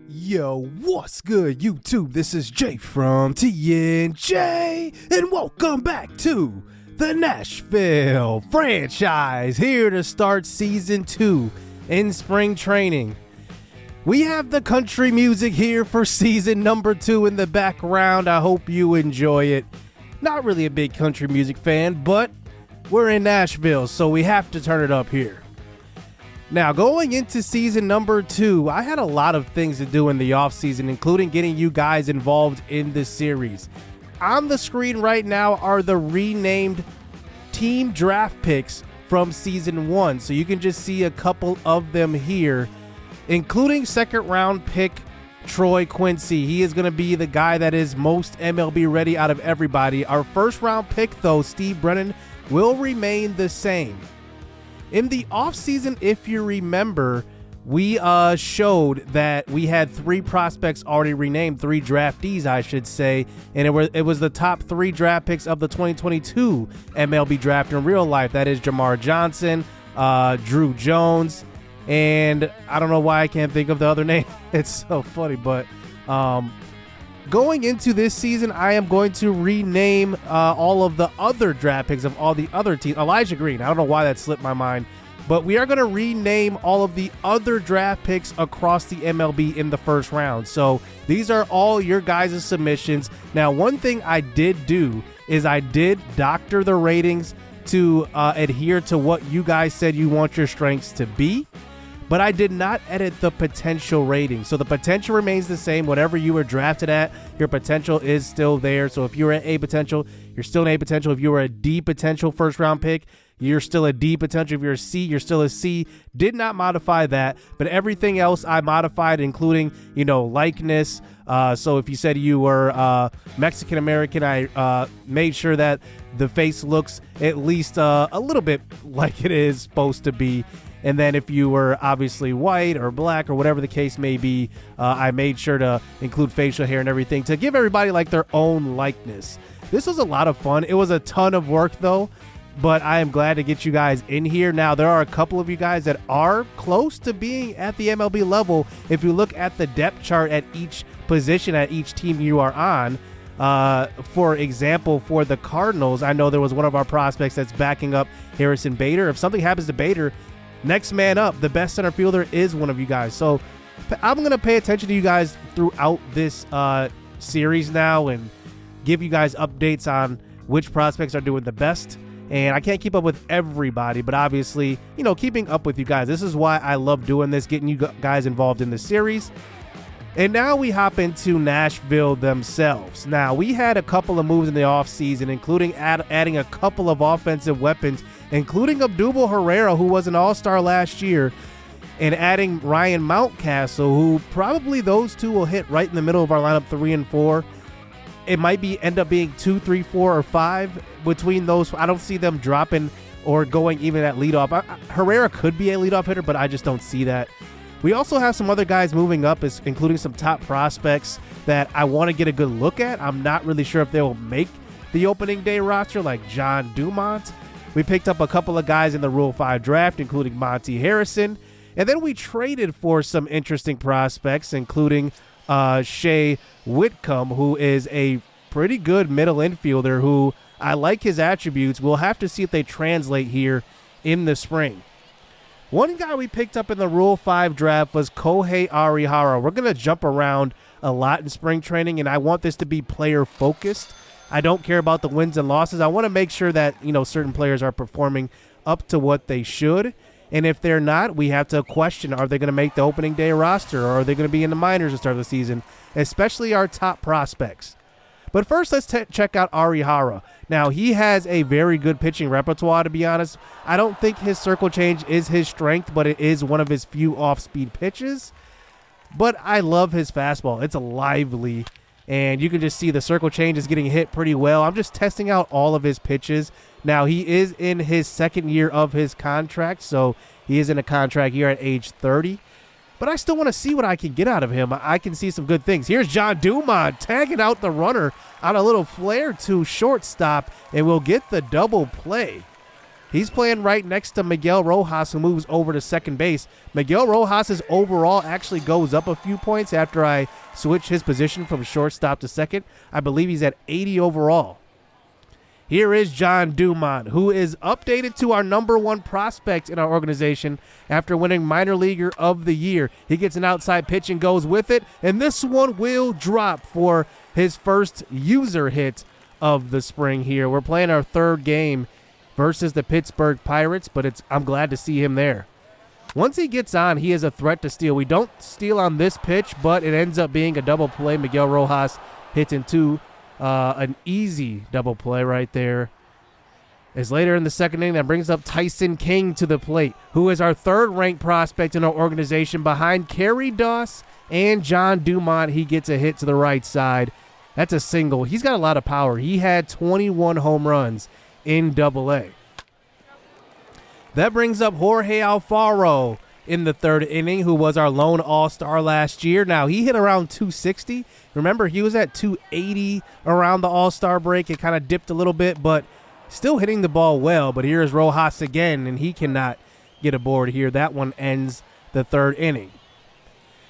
Yo, what's good, YouTube? This is Jay from TNJ, and welcome back to the Nashville franchise, here to start Season 2 in spring training. We have the country music here for Season number 2 in the background. I hope you enjoy it. Not really a big country music fan, but we're in Nashville, so we have to turn it up here. Now, going into Season number 2, I had a lot of things to do in the offseason, including getting you guys involved in this series. On the screen right now are the renamed team draft picks from Season 1, so you can just see a couple of them here, including second round pick Troy Quincy. He is going to be the guy that is most MLB ready out of everybody. Our first round pick, though, Steve Brennan, will remain the same. In the offseason, if you remember, we showed that we had 3 prospects already renamed, 3 draftees, I should say, and it was the top 3 draft picks of the 2022 MLB draft in real life. That is Jamar Johnson, Drew Jones, and I don't know why I can't think of the other name. It's so funny, but going into this season, I am going to rename all of the other draft picks of all the other teams. Elijah Green, I don't know why that slipped my mind, but we are going to rename all of the other draft picks across the MLB in the first round. So these are all your guys' submissions. Now, one thing I did do is I did doctor the ratings to adhere to what you guys said you want your strengths to be, but I did not edit the potential rating. So the potential remains the same. Whatever you were drafted at, your potential is still there. So if you were at A potential, you're still an A potential. If you were a D potential first round pick, you're still a D potential. If you're a C, you're still a C. Did not modify that, but everything else I modified, including, likeness. So if you said you were Mexican American, I made sure that the face looks at least a little bit like it is supposed to be. And then if you were obviously white or black or whatever the case may be, I made sure to include facial hair and everything to give everybody like their own likeness. This was a lot of fun. It was a ton of work though, but I am glad to get you guys in here. Now, there are a couple of you guys that are close to being at the MLB level. If you look at the depth chart at each position, at each team you are on, for example, for the Cardinals, I know there was one of our prospects that's backing up Harrison Bader. If something happens to Bader, next man up, the best center fielder is one of you guys. So I'm going to pay attention to you guys throughout this series now and give you guys updates on which prospects are doing the best. And I can't keep up with everybody, but obviously, keeping up with you guys. This is why I love doing this, getting you guys involved in the series. And now we hop into Nashville themselves. Now, we had a couple of moves in the offseason, including adding a couple of offensive weapons, including Abdul Herrera, who was an all-star last year, and adding Ryan Mountcastle, who probably those two will hit right in the middle of our lineup 3 and 4. It might end up being 2, 3, 4, or 5 between those. I don't see them dropping or going even at leadoff. Herrera could be a leadoff hitter, but I just don't see that. We also have some other guys moving up, including some top prospects that I want to get a good look at. I'm not really sure if they will make the opening day roster, like John Dumont. We picked up a couple of guys in the Rule 5 draft, including Monty Harrison. And then we traded for some interesting prospects, including Shea Whitcomb, who is a pretty good middle infielder who I like his attributes. We'll have to see if they translate here in the spring. One guy we picked up in the Rule 5 draft was Kohei Arihara. We're going to jump around a lot in spring training, and I want this to be player-focused. I don't care about the wins and losses. I want to make sure that, certain players are performing up to what they should. And if they're not, we have to question, are they going to make the opening day roster, or are they going to be in the minors to start the season, especially our top prospects. But first, let's check out Arihara. Now, he has a very good pitching repertoire, to be honest. I don't think his circle change is his strength, but it is one of his few off-speed pitches. But I love his fastball. It's lively, and you can just see the circle change is getting hit pretty well. I'm just testing out all of his pitches. Now, he is in his second year of his contract, so he is in a contract year at age 30. But I still want to see what I can get out of him. I can see some good things. Here's John Dumont tagging out the runner on a little flare to shortstop, and we'll get the double play. He's playing right next to Miguel Rojas, who moves over to second base. Miguel Rojas's overall actually goes up a few points after I switch his position from shortstop to second. I believe he's at 80 overall. Here is John Dumont, who is updated to our #1 prospect in our organization after winning Minor Leaguer of the Year. He gets an outside pitch and goes with it, and this one will drop for his first user hit of the spring here. We're playing our third game versus the Pittsburgh Pirates, but I'm glad to see him there. Once he gets on, he is a threat to steal. We don't steal on this pitch, but it ends up being a double play. Miguel Rojas hits into an easy double play right there. As later in the second inning, that brings up Tyson King to the plate, who is our third-ranked prospect in our organization behind Kerry Doss and John Dumont. He gets a hit to the right side. That's a single. He's got a lot of power. He had 21 home runs in Double-A. That brings up Jorge Alfaro in the third inning, who was our lone all-star last year. Now, he hit around 260. Remember, he was at 280 around the all-star break. It kind of dipped a little bit, but still hitting the ball well. But here's Rojas again, and he cannot get aboard here. That one ends the third inning.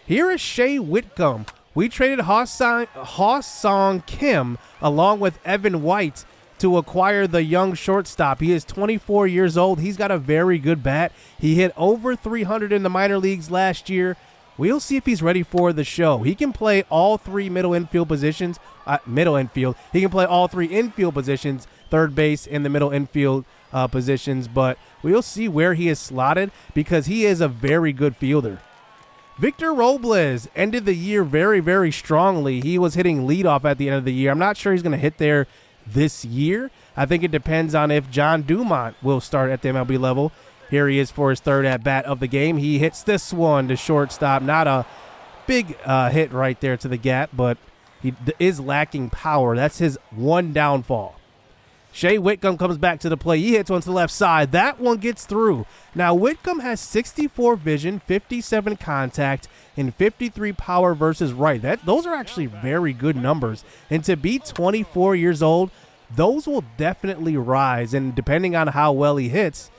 Here is Shea Whitcomb. We traded Ha-Song Kim along with Evan White to acquire the young shortstop. He is 24 years old. He's got a very good bat. He hit over 300 in the minor leagues last year. We'll see if he's ready for the show. He can play all three middle infield positions. He can play all three infield positions, third base and the middle infield positions, but we'll see where he is slotted because he is a very good fielder. Victor Robles ended the year very, very strongly. He was hitting leadoff at the end of the year. I'm not sure he's going to hit there this year. I think it depends on if John Dumont will start at the MLB level. Here he is for his third at-bat of the game. He hits this one to shortstop. Not a big hit right there to the gap, but he is lacking power. That's his one downfall. Shea Whitcomb comes back to the plate. He hits one to the left side. That one gets through. Now, Whitcomb has 64 vision, 57 contact, and 53 power versus right. Those are actually very good numbers. And to be 24 years old, those will definitely rise. And depending on how well he hits,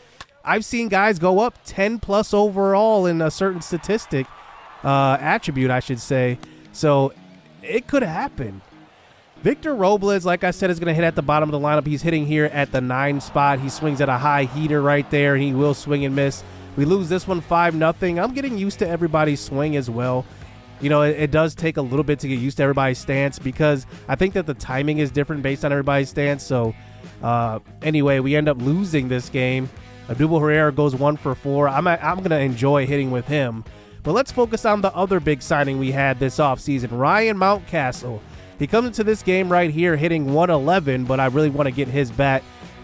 I've seen guys go up 10-plus overall in a certain statistic, attribute, I should say. So it could happen. Victor Robles, like I said, is going to hit at the bottom of the lineup. He's hitting here at the 9 spot. He swings at a high heater right there, and he will swing and miss. We lose this one 5-0. I'm getting used to everybody's swing as well. You know, it does take a little bit to get used to everybody's stance because I think that the timing is different based on everybody's stance. So, anyway, we end up losing this game. Odubel Herrera goes 1 for 4. I'm going to enjoy hitting with him. But let's focus on the other big signing we had this offseason, Ryan Mountcastle. He comes into this game right here hitting 111, but I really want to get his bat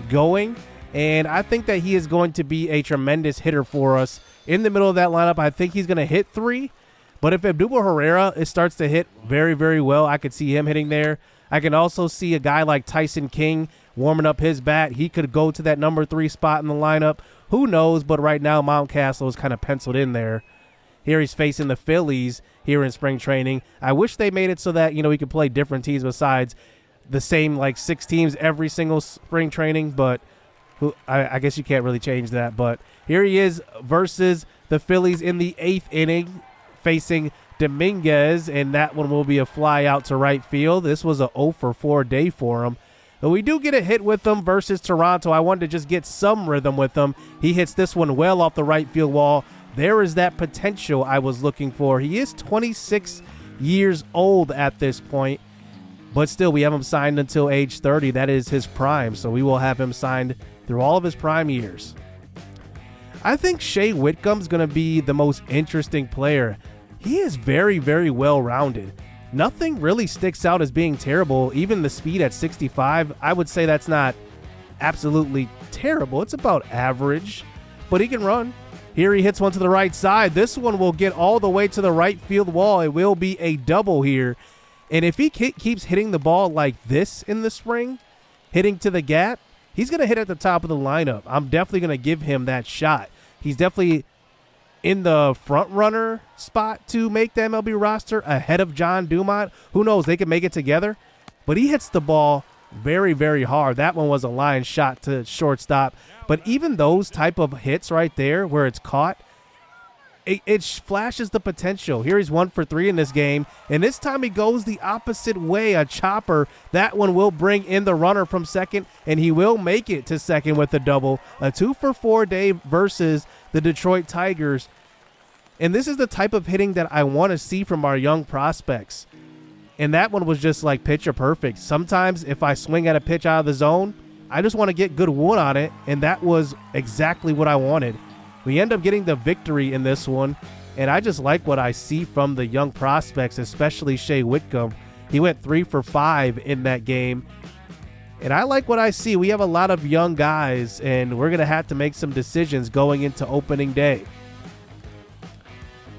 going. And I think that he is going to be a tremendous hitter for us in the middle of that lineup. I think he's going to hit 3. But if Odubel Herrera starts to hit very, very well, I could see him hitting there. I can also see a guy like Tyson King warming up his bat. He could go to that number 3 spot in the lineup. Who knows? But right now, Mountcastle is kind of penciled in there. Here he's facing the Phillies here in spring training. I wish they made it so that, we could play different teams besides the same, 6 teams every single spring training, but I guess you can't really change that. But here he is versus the Phillies in the 8th inning facing Dominguez, and that one will be a fly out to right field. This was a 0 for 4 day for him. But we do get a hit with him versus Toronto. I wanted to just get some rhythm with him. He hits this one well off the right field wall. There is that potential I was looking for. He is 26 years old at this point, but still we have him signed until age 30. That is his prime, so we will have him signed through all of his prime years. I think Shea Whitcomb's going to be the most interesting player. He is very, very well-rounded. Nothing really sticks out as being terrible. Even the speed at 65, I would say that's not absolutely terrible. It's about average, but he can run. Here he hits one to the right side. This one will get all the way to the right field wall. It will be a double here. And if he keeps hitting the ball like this in the spring, hitting to the gap, he's going to hit at the top of the lineup. I'm definitely going to give him that shot. He's definitely in the front runner spot to make the MLB roster ahead of John Dumont. Who knows? They could make it together. But he hits the ball very, very hard. That one was a line shot to shortstop. But even those type of hits right there where it's caught, it flashes the potential. Here he's 1 for 3 in this game, and this time he goes the opposite way, a chopper. That one will bring in the runner from second, and he will make it to second with a double. A 2 for 4 day versus the Detroit Tigers. And this is the type of hitting that I want to see from our young prospects. And that one was just like picture perfect. Sometimes if I swing at a pitch out of the zone, I just want to get good wood on it, and that was exactly what I wanted. We end up getting the victory in this one, and I just like what I see from the young prospects, especially Shea Whitcomb. He went 3 for 5 in that game, and I like what I see. We have a lot of young guys, and we're going to have to make some decisions going into opening day.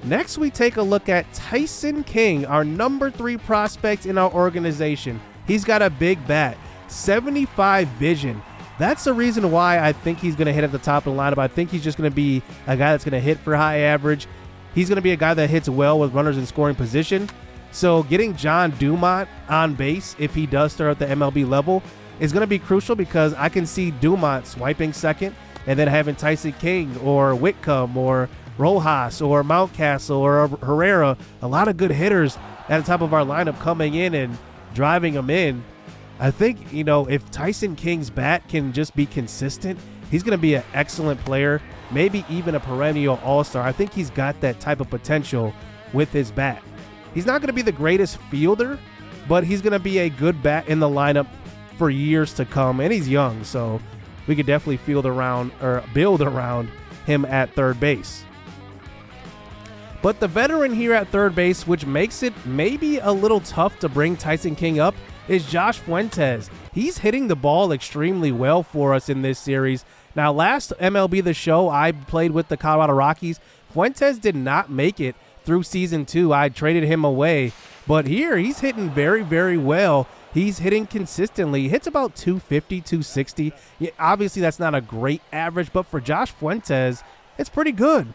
Next, we take a look at Tyson King, our number 3 prospect in our organization. He's got a big bat, 75 vision. That's the reason why I think he's going to hit at the top of the lineup. I think he's just going to be a guy that's going to hit for high average. He's going to be a guy that hits well with runners in scoring position. So getting John Dumont on base, if he does start at the MLB level, is going to be crucial, because I can see Dumont swiping second and then having Tyson King or Whitcomb or Rojas or Mountcastle or Herrera, a lot of good hitters at the top of our lineup coming in and driving them in. I think, if Tyson King's bat can just be consistent, he's going to be an excellent player, maybe even a perennial all-star. I think he's got that type of potential with his bat. He's not going to be the greatest fielder, but he's going to be a good bat in the lineup for years to come, and he's young, so we could definitely build around him at third base. But the veteran here at third base, which makes it maybe a little tough to bring Tyson King up, is Josh Fuentes. He's hitting the ball extremely well for us in this series. Now, last MLB The Show, I played with the Colorado Rockies. Fuentes did not make it through season 2. I traded him away. But here, he's hitting very, very well. He's hitting consistently. He hits about 250, 260. Yeah, obviously, that's not a great average, but for Josh Fuentes, it's pretty good.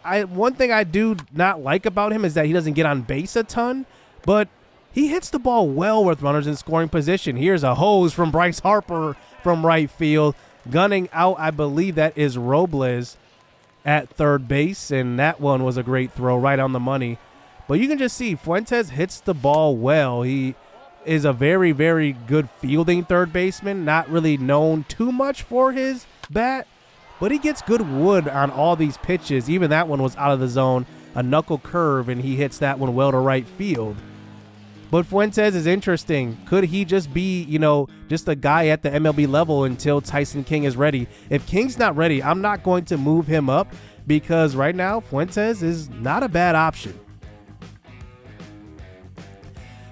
One thing I do not like about him is that he doesn't get on base a ton, but he hits the ball well with runners in scoring position. Here's a hose from Bryce Harper from right field. Gunning out, I believe that is Robles at third base, and that one was a great throw right on the money. But you can just see Fuentes hits the ball well. He is a very, very good fielding third baseman, not really known too much for his bat, but he gets good wood on all these pitches. Even that one was out of the zone, a knuckle curve, and he hits that one well to right field. But Fuentes is interesting. Could he just be, just a guy at the MLB level until Tyson King is ready? If King's not ready, I'm not going to move him up, because right now Fuentes is not a bad option.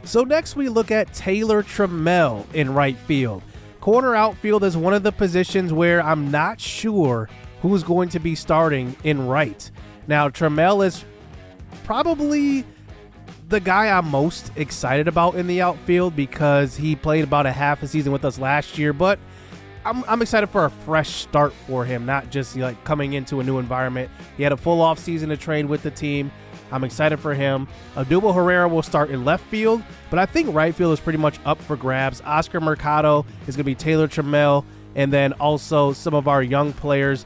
So next we look at Taylor Trammell in right field. Corner outfield is one of the positions where I'm not sure who's going to be starting in right. Now, Trammell is probably the guy I'm most excited about in the outfield, because he played about a half a season with us last year, but I'm excited for a fresh start for him, not just coming into a new environment. He had a full off season to train with the team. I'm excited for him. Odubel Herrera will start in left field, but I think right field is pretty much up for grabs. Oscar Mercado is going to be Taylor Trammell, and then also some of our young players,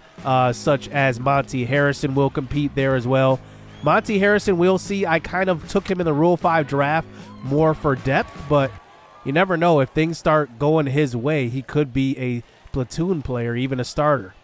such as Monty Harrison, will compete there as well. Monty Harrison, we'll see. I kind of took him in the Rule 5 draft more for depth, but you never know. If things start going his way, he could be a platoon player, even a starter.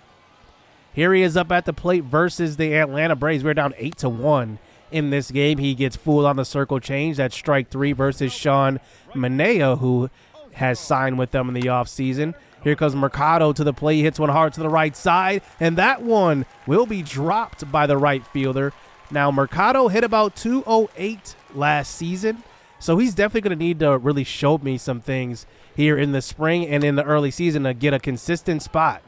Here he is up at the plate versus the Atlanta Braves. We're down 8-1 in this game. He gets fooled on the circle change. That's strike 3 versus Sean Manaea, who has signed with them in the offseason. Here comes Mercado to the plate. He hits one hard to the right side, and that one will be dropped by the right fielder. Now, Mercado hit about 208 last season, so he's definitely going to need to really show me some things here in the spring and in the early season to get a consistent spot.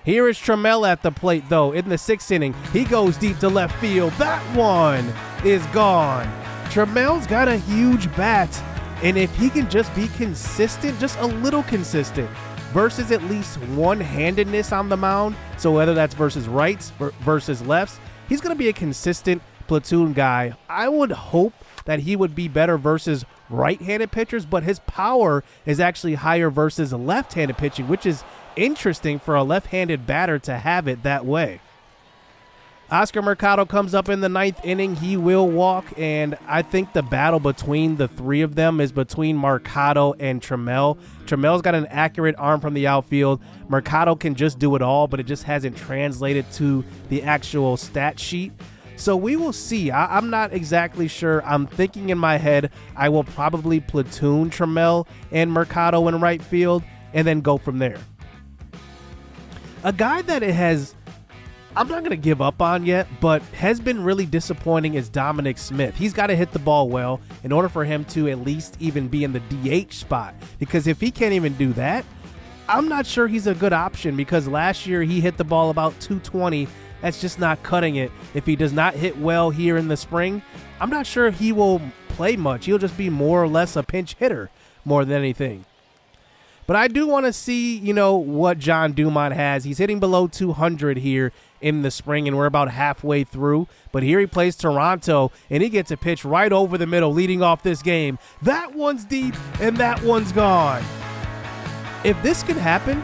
Here is Trammell at the plate, though. In the 6th inning, he goes deep to left field. That one is gone. Trammell's got a huge bat, and if he can just be consistent, just a little consistent, versus at least one-handedness on the mound, so whether that's versus rights versus lefts, he's going to be a consistent platoon guy. I would hope that he would be better versus right-handed pitchers, but his power is actually higher versus left-handed pitching, which is interesting for a left-handed batter to have it that way. Oscar Mercado comes up in the 9th inning. He will walk, and I think the battle between the three of them is between Mercado and Trammell. Trammell's got an accurate arm from the outfield. Mercado can just do it all, but it just hasn't translated to the actual stat sheet. So we will see. I'm not exactly sure. I'm thinking in my head I will probably platoon Trammell and Mercado in right field and then go from there. A guy that I'm not going to give up on yet, but has been really disappointing is Dominic Smith. He's got to hit the ball well in order for him to at least even be in the DH spot, because if he can't even do that, I'm not sure he's a good option, because last year he hit the ball about 220. That's just not cutting it. If he does not hit well here in the spring, I'm not sure he will play much. He'll just be more or less a pinch hitter more than anything. But I do want to see, what John Dumont has. He's hitting below 200 here in the spring, and we're about halfway through. But here he plays Toronto, and he gets a pitch right over the middle, leading off this game. That one's deep, and that one's gone. If this can happen,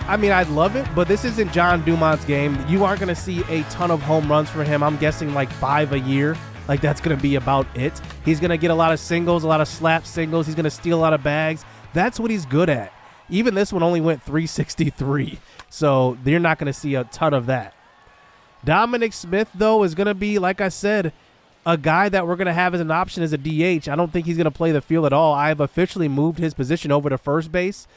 I'd love it, but this isn't John Dumont's game. You aren't going to see a ton of home runs for him. I'm guessing like 5 a year. Like, that's going to be about it. He's going to get a lot of singles, a lot of slap singles. He's going to steal a lot of bags. That's what he's good at. Even this one only went 363, so you're not going to see a ton of that. Dominic Smith, though, is going to be, like I said, a guy that we're going to have as an option as a DH. I don't think he's going to play the field at all. I have officially moved his position over to first base.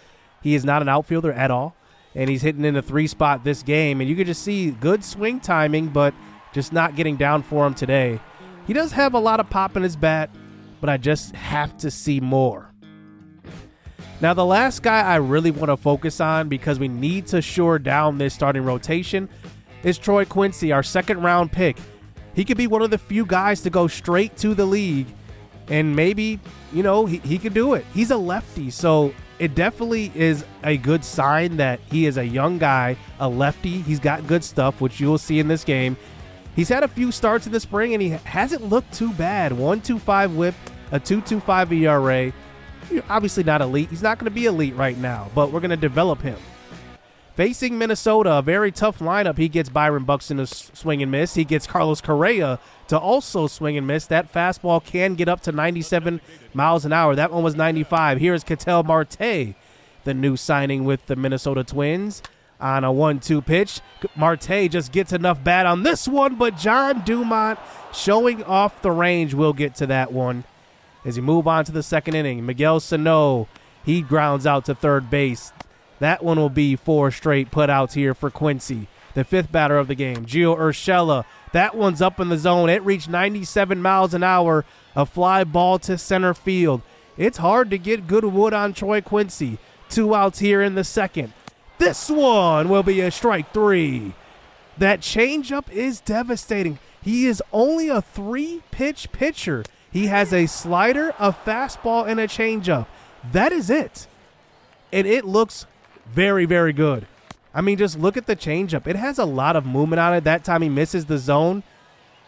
He is not an outfielder at all, and he's hitting in the 3 spot this game. And you can just see good swing timing, but just not getting down for him today. He does have a lot of pop in his bat, but I just have to see more. Now, the last guy I really want to focus on, because we need to shore down this starting rotation, is Troy Quincy, our 2nd-round pick. He could be one of the few guys to go straight to the league, and maybe, he could do it. He's a lefty, so it definitely is a good sign that he is a young guy, a lefty. He's got good stuff, which you will see in this game. He's had a few starts in the spring, and he hasn't looked too bad. 1.25 whip, a 2.25 ERA. Obviously not elite. He's not going to be elite right now, but we're going to develop him. Facing Minnesota, a very tough lineup. He gets Byron Buxton to swing and miss. He gets Carlos Correa to also swing and miss. That fastball can get up to 97 miles an hour. That one was 95. Here is Ketel Marte, the new signing with the Minnesota Twins. On a 1-2 pitch, Marte just gets enough bat on this one, but John Dumont showing off the range. We'll get to that one. As you move on to the 2nd inning, Miguel Sano, he grounds out to third base. That one will be 4 straight putouts here for Quincy, the 5th batter of the game. Gio Urshela, that one's up in the zone. It reached 97 miles an hour, a fly ball to center field. It's hard to get good wood on Troy Quincy. 2 outs here in the 2nd. This one will be a strike 3. That changeup is devastating. He is only a 3-pitch pitcher. He has a slider, a fastball, and a changeup. That is it. And it looks very, very good. Just look at the changeup. It has a lot of movement on it. That time he misses the zone.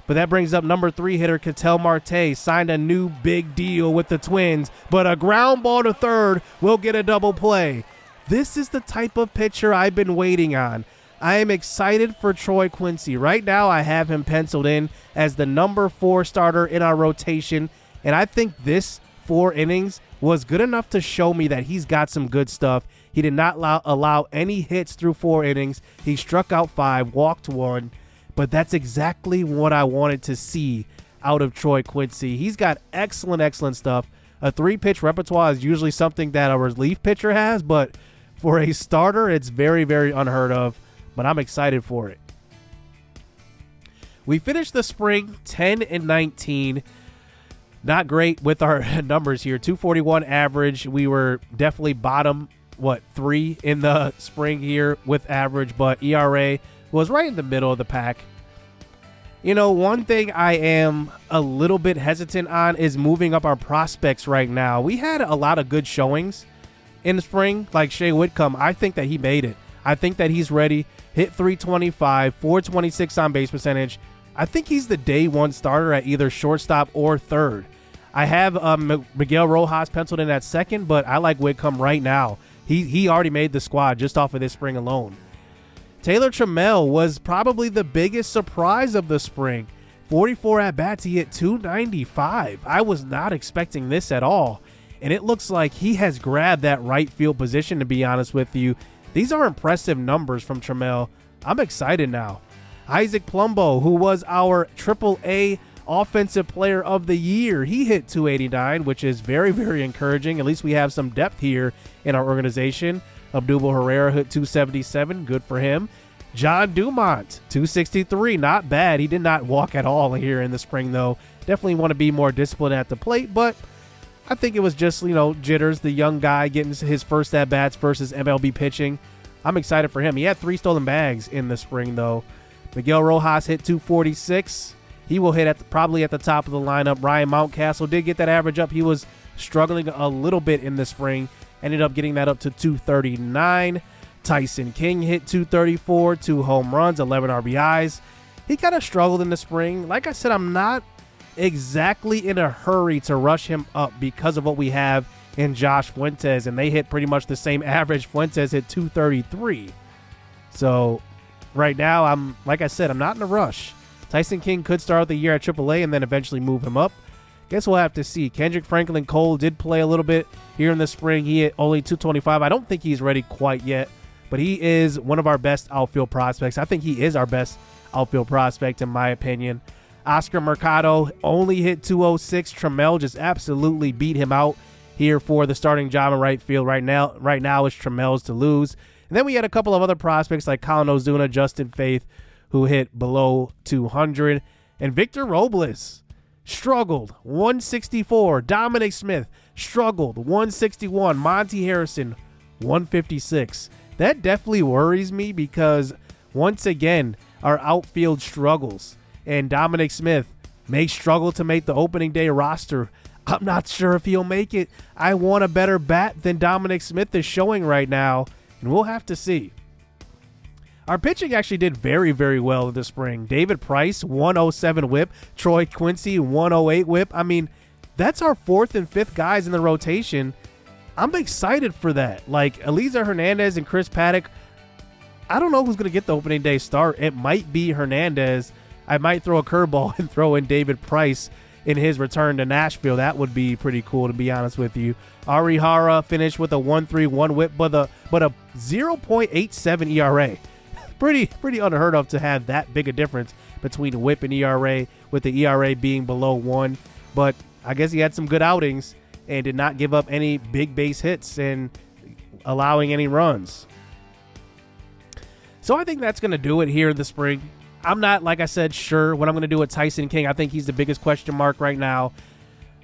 But that brings up number 3 hitter Ketel Marte. Signed a new big deal with the Twins. But a ground ball to third will get a double play. This is the type of pitcher I've been waiting on. I am excited for Troy Quincy. Right now, I have him penciled in as the number 4 starter in our rotation, and I think this 4 innings was good enough to show me that he's got some good stuff. He did not allow any hits through 4 innings. He struck out 5, walked 1, but that's exactly what I wanted to see out of Troy Quincy. He's got excellent stuff. A 3-pitch repertoire is usually something that a relief pitcher has, but for a starter, it's very, very unheard of. But I'm excited for it. We finished the spring 10-19. Not great with our numbers here. 241 average. We were definitely bottom, 3 in the spring here with average, but ERA was right in the middle of the pack. One thing I am a little bit hesitant on is moving up our prospects right now. We had a lot of good showings in the spring, like Shea Whitcomb. I think that he made it. I think that he's ready. Hit 325, 426 on base percentage. I think he's the day 1 starter at either shortstop or third. I have Miguel Rojas penciled in at second, but I like Whitcomb right now. He already made the squad just off of this spring alone. Taylor Trammell was probably the biggest surprise of the spring. 44 at-bats, he hit 295. I was not expecting this at all. And it looks like he has grabbed that right field position, to be honest with you. These are impressive numbers from Trammell. I'm excited now. Isaac Plumbo, who was our AAA Offensive Player of the Year, he hit 289, which is very, very encouraging. At least we have some depth here in our organization. Abdul Herrera hit 277. Good for him. John Dumont, 263. Not bad. He did not walk at all here in the spring, though. Definitely want to be more disciplined at the plate, but I think it was just, jitters, the young guy getting his first at-bats versus MLB pitching. I'm excited for him. He had 3 stolen bags in the spring, though. Miguel Rojas hit 246. He will hit probably at the top of the lineup. Ryan Mountcastle did get that average up. He was struggling a little bit in the spring. Ended up getting that up to 239. Tyson King hit 234, 2 home runs, 11 RBIs. He kind of struggled in the spring. Like I said, I'm not exactly in a hurry to rush him up because of what we have in Josh Fuentes, and they hit pretty much the same average. Fuentes hit 233. So right now, like I said, I'm not in a rush. Tyson King could start the year at AAA and then eventually move him up. Guess we'll have to see. Kendrick Franklin Cole did play a little bit here in the spring. He hit only 225. I don't think he's ready quite yet, but he is one of our best outfield prospects. I think he is our best outfield prospect in my opinion. Oscar Mercado only hit 206. Trammell just absolutely beat him out here for the starting job in right field. Right now it's Trammell's to lose. And then we had a couple of other prospects like Colin Ozuna, Justin Faith, who hit below 200. And Victor Robles struggled, 164. Dominic Smith struggled, 161. Monty Harrison, 156. That definitely worries me because, once again, our outfield struggles. And Dominic Smith may struggle to make the opening day roster. I'm not sure if he'll make it. I want a better bat than Dominic Smith is showing right now, and we'll have to see. Our pitching actually did very, very well in the spring. David Price, 107 whip. Troy Quincy, 108 whip. I mean, that's our 4th and 5th guys in the rotation. I'm excited for that. Like, Eliezer Hernandez and Chris Paddock, I don't know who's going to get the opening day start. It might be Hernandez. I might throw a curveball and throw in David Price in his return to Nashville. That would be pretty cool, to be honest with you. Ari Hara finished with a 1.31 whip, but a 0.87 ERA. Pretty unheard of to have that big a difference between whip and ERA, with the ERA being below 1. But I guess he had some good outings and did not give up any big base hits and allowing any runs. So I think that's going to do it here in the spring. I'm not, like I said, sure what I'm going to do with Tyson King. I think he's the biggest question mark right now.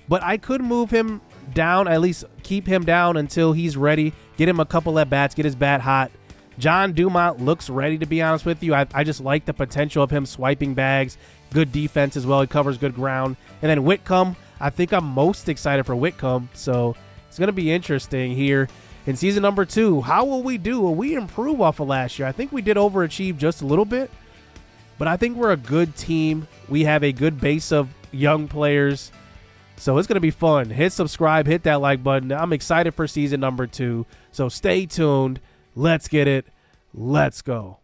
But I could move him down, at least keep him down until he's ready, get him a couple at bats, get his bat hot. John Dumont looks ready, to be honest with you. I just like the potential of him swiping bags. Good defense as well. He covers good ground. And then Whitcomb, I think I'm most excited for Whitcomb. So it's going to be interesting here in season number 2. How will we do? Will we improve off of last year? I think we did overachieve just a little bit. But I think we're a good team. We have a good base of young players. So it's going to be fun. Hit subscribe. Hit that like button. I'm excited for season number 2. So stay tuned. Let's get it. Let's go.